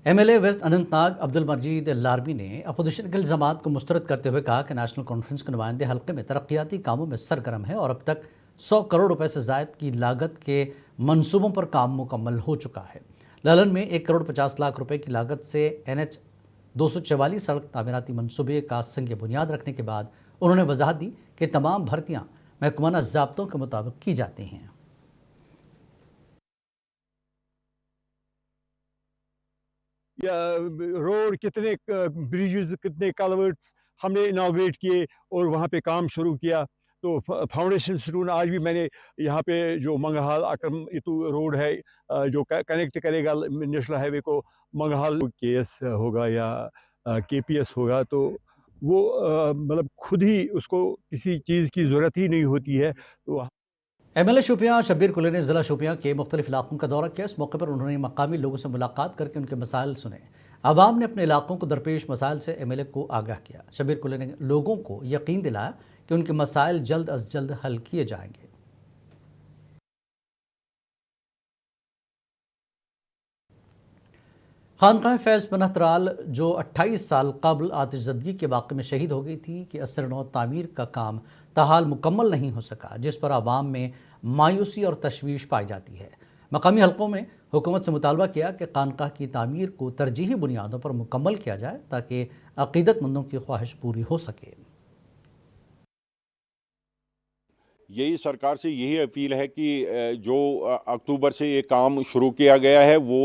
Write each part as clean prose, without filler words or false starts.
MLA waste Anantnag Abdul मजीद लारमी ने opposition के इल्ज़ामात को मुस्तरद करते हुए कहा कि नेशनल कॉन्फ्रेंस के नुमाइंदे हल्के में तरक्याती कामों में सरगर्म है और अब तक 100 करोड़ रुपए से ज़ायद की लागत के मंसूबों पर काम मुकम्मल हो चुका है। ललन में 1 करोड़ 50 लाख रुपए की लागत से NH 244 सड़क तामीराती मंसूबे का संग बुनियाद रखने के बाद उन्होंने वजाहत दी कि तमाम भर्तियाँ महकमाना ज़ाब्तों के मुताबिक की जाती हैं। या रोड कितने ब्रिजेस कितने कलवर्ट्स हमने इनाग्रेट किए और वहाँ पे काम शुरू किया। तो फाउंडेशन स्टोन आज भी मैंने यहाँ पे जो मंगहाल अकरम इतू रोड है जो कनेक्ट करेगा नेशनल हाईवे को मंगहाल KS होगा या KPS होगा, तो वो मतलब खुद ही उसको किसी चीज़ की ज़रूरत ही नहीं होती है। तो MLA शोपियां शब्बीर कुली ने ज़िला शोपियां के मुख्तलिफ इलाकों का दौरा किया। इस मौके पर उन्होंने मकामी लोगों से मुलाकात करके उनके मसाइल सुने। आवाम ने अपने इलाकों को दरपेश मसाइल से MLA को आगाह किया। शब्बीर कुली ने लोगों को यकीन दिलाया कि उनके मसाइल जल्द अज जल्द हल किए जाएंगे। खानकाह फैज़ पनाह तराल जो 28 साल कबल आतिशज़दगी के वाक़े में शहीद हो गई थी कि असर नौ तामीर का काम ताहाल मुकम्मल नहीं हो सका, जिस पर आवाम में मायूसी और तशवीश पाई जाती है। मकामी हलकों में हुकूमत से मुतालबा किया कि खानकाह की तामीर को तरजीही बुनियादों पर मुकम्मल किया जाए ताकि अक़ीदतमंदों की ख्वाहिश पूरी हो सके। यही सरकार से यही अपील है कि जो अक्टूबर से ये काम शुरू किया गया है वो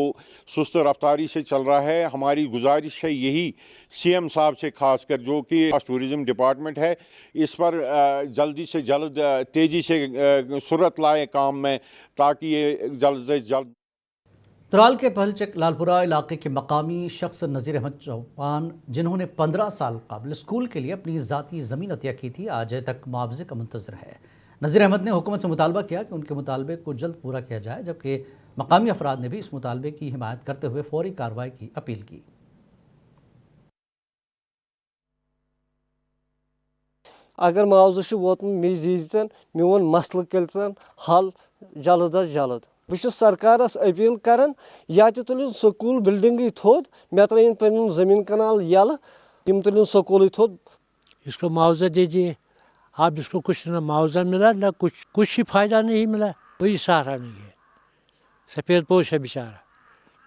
सुस्त रफ्तारी से चल रहा है। हमारी गुजारिश है यही CM साहब से, खासकर जो कि टूरिज़म डिपार्टमेंट है, इस पर जल्दी से जल्द तेज़ी से सुरत लाए काम में, ताकि ये जल्द से जल्द। तराल के पहलचक लालपुरा इलाके के मकामी शख्स नज़ीर अहमद चौहान, जिन्होंने 15 साल कबल स्कूल के लिए अपनी ज़ाती ज़मीन अतिया की थी, आज तक मुआवजे का मुंतज़र है। नज़ीर अहमद ने हुकूमत से मुतालबा किया कि उनके मुतालबे को जल्द पूरा किया जाए, जबकि मकामी अफराद ने भी इस मुतालबे की हिमायत करते हुए फौरी कार्रवाई की अपील की। अगर मुआवजा वोतमुत मे दीजन मोन मसल करितन हल जल्द अज जल्द। बह सरकारस अपील करान या तुलिन स्कूल बिल्डिंग थोद, मे त्रयन पन जमीन कनाल यल, तम तुलिन स्कूल थोद। इसको मुआवजा दीजिए। अब इसको कुछ ना मुआवजा मिला ना कुछ ही फायदा नहीं मिला, कोई सहारा नहीं है। सफ़ेद पोश है बेचारा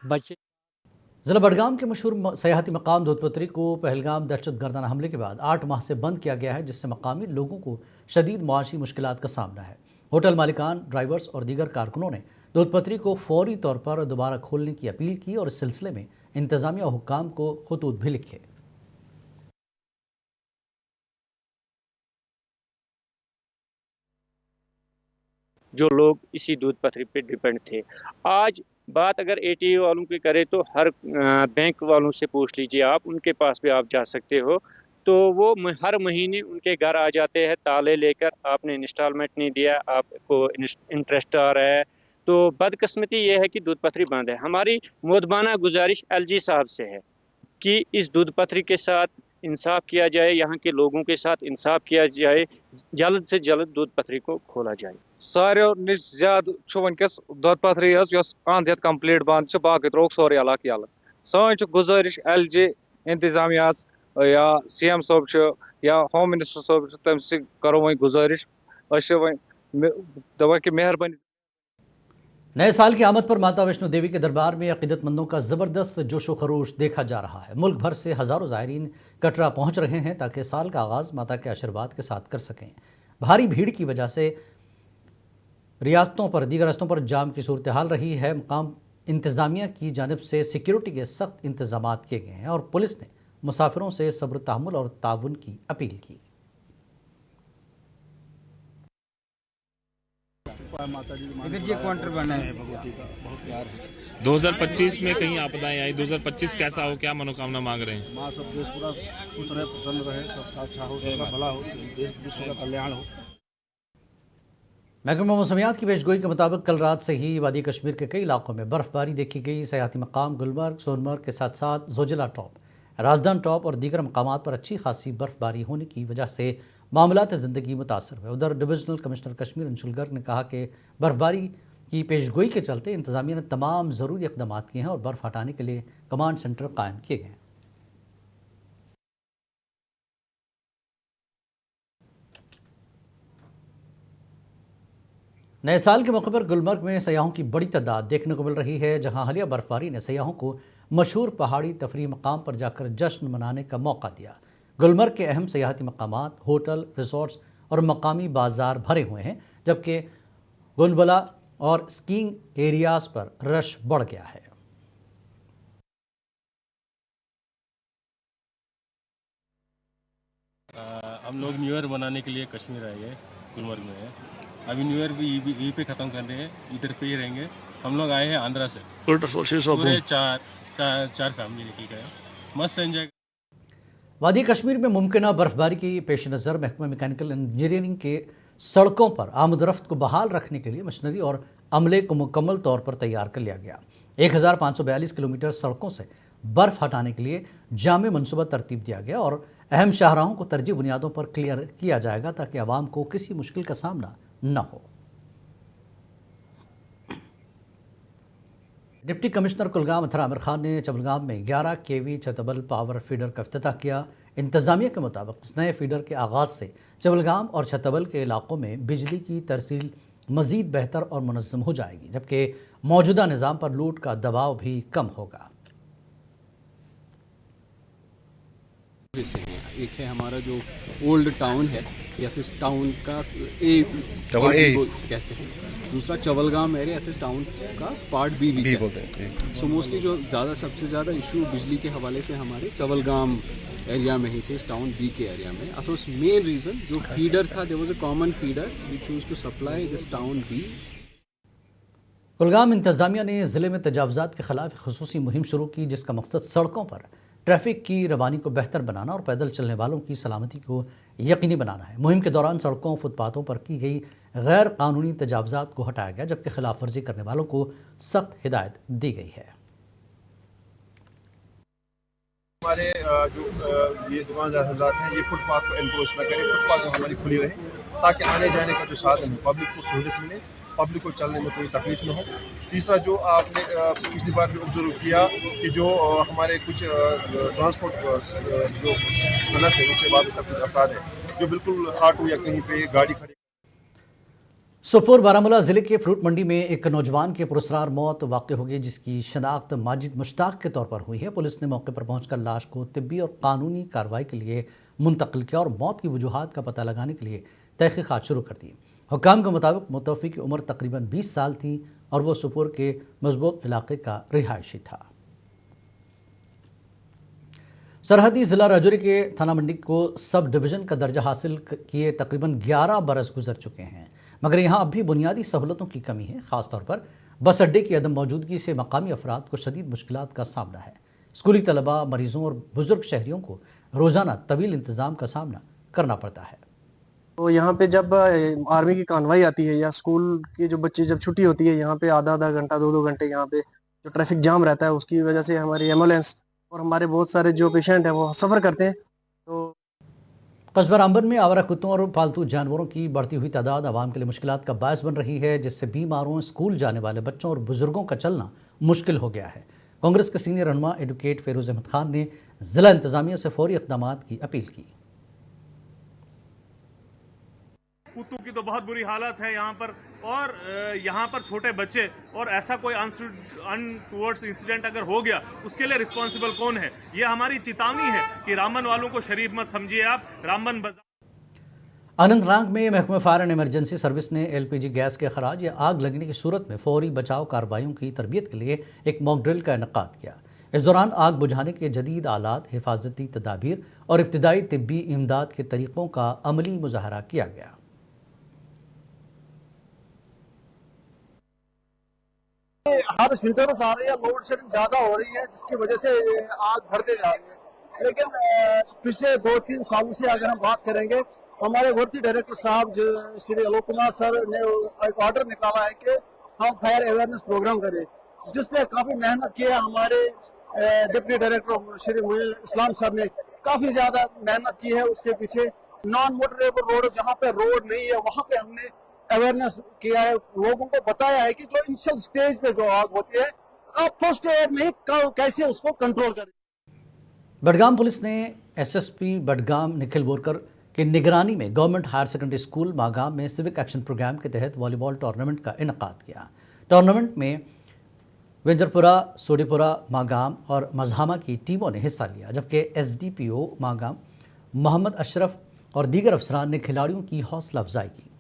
बच्चे। ज़िला बडगाम के मशहूर सयाहती मकाम दूधपत्री को पहलगाम दहशत गर्दाना हमले के बाद 8 माह से बंद किया गया है, जिससे मकामी लोगों को शदीद मुआशी मुश्किलात का सामना है। होटल मालिकान, ड्राइवर्स और दीगर कारकुनों ने दूधपत्री को फौरी तौर पर दोबारा खोलने की अपील की और इस सिलसिले में इंतजामिया और हुक्काम को खतूत भी लिखे। जो लोग इसी दूध पथरी पे डिपेंड थे। आज बात अगर ATA वालों की करें तो हर बैंक वालों से पूछ लीजिए आप, उनके पास भी आप जा सकते हो, तो वो हर महीने उनके घर आ जाते हैं ताले लेकर, आपने इंस्टॉलमेंट नहीं दिया, आपको इंटरेस्ट आ रहा है। तो बदकिस्मती ये है कि दूध पथरी बंद है। हमारी मोदबाना गुजारिश LG साहब से है कि इस दूध पथरी के साथ इंसाफ किया जाए, यहाँ के लोगों के साथ इंसाफ किया जाए, जल्द से जल्द दूध पथरी को खोला जाए। सारो निश ज्यादा वनकस दूध पथरी अंत ये कम्प्लीट बंद, बाकी त्रोक सोरे इलाक यल। सन गुजारिश LG इंतजामिया या CM साहब या होम मिनिस्टर साहब तम करो वही गुजारिश दवा की मेहरबानी। नए साल की आमद पर माता वैष्णो देवी के दरबार में अक़ीदतमंदों का ज़बरदस्त जोशो खरोश देखा जा रहा है। मुल्क भर से हज़ारों ज़ायरीन कटरा पहुँच रहे हैं ताकि साल का आगाज़ माता के आशीर्वाद के साथ कर सकें। भारी भीड़ की वजह से दीगर रस्तों पर जाम की सूरत हाल रही है। मकाम इंतज़ामिया की जानिब से सिक्योरिटी के सख्त इंतजाम किए गए हैं और पुलिस ने मुसाफिरों से सब्र, तहम्मुल और ताउन की अपील की। इधर जी काउंटर बना है, भगवती का बहुत प्यार है। 2025 में कहीं आपदाएं आई, 2025 कैसा हो, क्या मनोकामना मांग रहे हैं? माँ सब देश पूरा खुश रहे, प्रसन्न रहे, सबका अच्छा हो, सबका भला हो, देश विश्व का कल्याण हो। महकमा मौसमियात की पेशगोई के मुताबिक कल रात से ही वादी कश्मीर के कई इलाकों में बर्फबारी देखी गई। सयाहती मकाम गुलमर्ग, सोनमर्ग के साथ साथ जोजिला टॉप, राजदान टॉप और दीगर मकामात पर अच्छी खासी बर्फबारी होने की वजह से मामलात ज़िंदगी मुतासर हुए। उधर डिविजनल कमिश्नर कश्मीर अंशुल गर्ग ने कहा कि बर्फबारी की पेशगोई के चलते इंतजामिया ने तमाम ज़रूरी इक़दाम किए हैं और बर्फ़ हटाने के लिए कमांड सेंटर कायम किए गए हैं। नए साल के मौके पर गुलमर्ग में सयाहों की बड़ी तादाद देखने को मिल रही है, जहां हालिया बर्फबारी ने सयाहों को मशहूर पहाड़ी तफरीह मकाम पर जाकर जश्न मनाने का मौका दिया। गुलमर्ग के अहम सयाहती मकामात, होटल, रिसोर्ट्स और मकामी बाजार भरे हुए हैं, जबकि गुलबला और स्कीइंग एरियाज पर रश बढ़ गया है। हम लोग न्यू ईयर मनाने के लिए कश्मीर आए हैं, गुलमर्ग में है। अभी न्यू ईयर भी यहीं पे ख़त्म कर रहे हैं, इधर पे ही रहेंगे। हम लोग आए हैं आंध्रा से, पूरे चार फैमिली निकल गए, मस्त एंजॉय। वादी कश्मीर में मुमकिन बर्फबारी की पेश नज़र महकमा मैकेनिकल इंजीनियरिंग के सड़कों पर आमदरफ्त को बहाल रखने के लिए मशीनरी और अमले को मुकम्मल तौर पर तैयार कर लिया गया। 1542 किलोमीटर सड़कों से बर्फ़ हटाने के लिए जामे मनसूबा तरतीब दिया गया और अहम शाहराहों को तरजीह बुनियादों पर क्लियर किया जाएगा ताकि आवाम को किसी मुश्किल का सामना न हो। डिप्टी कमिश्नर कुलगाम अथर आमिर खान ने चबलगाम में 11 केवी छतबल पावर फीडर का इफ्तिताह किया। इंतज़ामिया के मुताबिक इस नए फीडर के आगाज़ से चबलगाम और छतबल के इलाकों में बिजली की तरसील मज़ीद बेहतर और मुनज़्ज़म हो जाएगी, जबकि मौजूदा निज़ाम पर लूट का दबाव भी कम होगा। एक है हमारा जो ओल्ड टाउन है या फिर टाउन का कहते हैं, दूसरा चवलगाम एरिया या फिर टाउन का पार्ट बी बोलते हैं। सो मोस्टली जो सबसे ज़्यादा इशू बिजली के हवाले से हमारे चवलगाम एरिया में ही थे, इस टाउन बी के एरिया में। अथ उस मेन रीज़न जो फीडर था, there was a common feeder we choose to supply this town बी। कुलगाम इंतज़ामिया ने ज़िले में तजावुज़ात के ख़िलाफ़ ख़ुसूसी मुहिम शुरू की, जिसका मकसद सड़कों पर ट्रैफिक की रवानी को बेहतर बनाना और पैदल चलने वालों की सलामती को यकीनी बनाना है। मुहिम के दौरान सड़कों, फुटपाथों पर की गई गैर कानूनी तजावुज़ात को हटाया गया, जबकि खिलाफ वर्जी करने वालों को सख्त हिदायत दी गई है। हमारे जो ये दुकानदार हजरात हैं, ये फुटपाथ को एनक्रोच न करें, फुटपाथ जो हमारी खुली रहे ताकि आने जाने का जो साधन है पब्लिक को सहूलियत मिले, पब्लिक को चलने में कोई तकलीफ न हो। तीसरा जो आपने पिछली बार भी ऑब्जर्व किया कि जो हमारे कुछ ट्रांसपोर्ट जो सनत है उससे वाबस्ता कुछ अफराद है जो बिल्कुल ऑटो या कहीं पे गाड़ी खड़ी। सोपोर बारामूला ज़िले के फ्रूट मंडी में एक नौजवान की पुरस्कार मौत वाक़ हो गई, जिसकी शनाख्त माजिद मुश्ताक के तौर पर हुई है। पुलिस ने मौके पर पहुंचकर लाश को तिब्बी और कानूनी कार्रवाई के लिए मुंतकिल किया और मौत की वजूहात का पता लगाने के लिए तहक़ीक़ात शुरू कर दी। हुक्काम के मुताबिक मुतवफ़ी की उम्र तकरीबन 20 साल थी और वो सोपोर के मजबूत इलाके का रिहायशी था। सरहदी ज़िला राजौरी के थाना मंडी को सब डिवीज़न का दर्जा हासिल किए तकरीबन 11 बरस गुजर चुके हैं, मगर यहाँ अब भी बुनियादी सहूलतों की कमी है। ख़ासतौर पर बस अड्डे की अदम मौजूदगी से मकामी अफराद को शदीद मुश्किलात का सामना है। स्कूली तलबा, मरीज़ों और बुज़ुर्ग शहरियों को रोज़ाना तवील इंतज़ाम का सामना करना पड़ता है। तो यहाँ पे जब आर्मी की कानवाई आती है या स्कूल के जो बच्चे जब छुट्टी होती है, यहाँ पे आधा घंटा 2 घंटे यहाँ पे जो ट्रैफिक जाम रहता है, उसकी वजह से हमारी एम्बुलेंस और हमारे बहुत सारे जो पेशेंट हैं वो सफ़र करते हैं। तो कस्बा रामबन में आवारा कुत्तों और पालतू जानवरों की बढ़ती हुई तादाद आवाम के लिए मुश्किलात का बायस बन रही है, जिससे बीमारों, स्कूल जाने वाले बच्चों और बुजुर्गों का चलना मुश्किल हो गया है। कांग्रेस के सीनियर रहनुमा एडवोकेट फेरोज अहमद खान ने ज़िला इंतज़ामिया से फौरी इक़दामात की अपील की। कुत्तों की तो बहुत बुरी हालत है यहाँ पर, और यहाँ पर छोटे बच्चे, और ऐसा कोई अनटुवर्ड्स इंसिडेंट अगर हो गया उसके लिए रिस्पॉन्सिबल कौन है? ये हमारी चेतावनी है कि रामबन वालों को शरीफ मत समझिए आप। रामबन बाजार अनंतनाग में महकमा फायर एंड इमरजेंसी सर्विस ने LPG गैस के खराज या आग लगने की सूरत में फौरी बचाव कार्रवाइयों की तरबियत के लिए एक मॉक ड्रिल का इनेकाद किया। इस दौरान आग बुझाने के जदीद आलात, हिफाजती तदाबीर और इब्तिदाई तिब्बी इमदाद के तरीक़ों का अमली मुजाहरा किया गया। हर विंटर्स आ रही है, लोड शेडिंग ज्यादा हो रही है, जिसकी वजह से आग बढ़ते जा रही है। लेकिन पिछले 2-3 सालों से अगर हम बात करेंगे, हमारे भर्ती डायरेक्टर साहब श्री आलोक कुमार सर ने एक ऑर्डर निकाला है कि हम फायर अवेयरनेस प्रोग्राम करें, जिसपे काफी मेहनत की है। हमारे डिप्टी डायरेक्टर श्री मुनीर इस्लाम सर ने काफी ज्यादा मेहनत की है। उसके पीछे नॉन मोटरेबल रोड, जहाँ पे रोड नहीं है वहाँ पे हमने अवेयरनेस किया है, लोगों को बताया है कि जो इनिशियल स्टेज पे जो आग होती है आप फर्स्ट एड में कैसे उसको कंट्रोल करें। बडगाम पुलिस ने एसएसपी बडगाम निखिल बोरकर की निगरानी में government higher secondary school Magam में सिविक एक्शन प्रोग्राम के तहत वॉलीबॉल टूर्नामेंट का इनकाद किया। टूर्नामेंट में वेंजरपुरा, सोडीपुरा, मागाम और मजहामा की टीमों ने हिस्सा लिया, जबकि एसडीपीओ मागाम मोहम्मद अशरफ और दीगर अफसरान ने खिलाड़ियों की हौसला अफजाई की।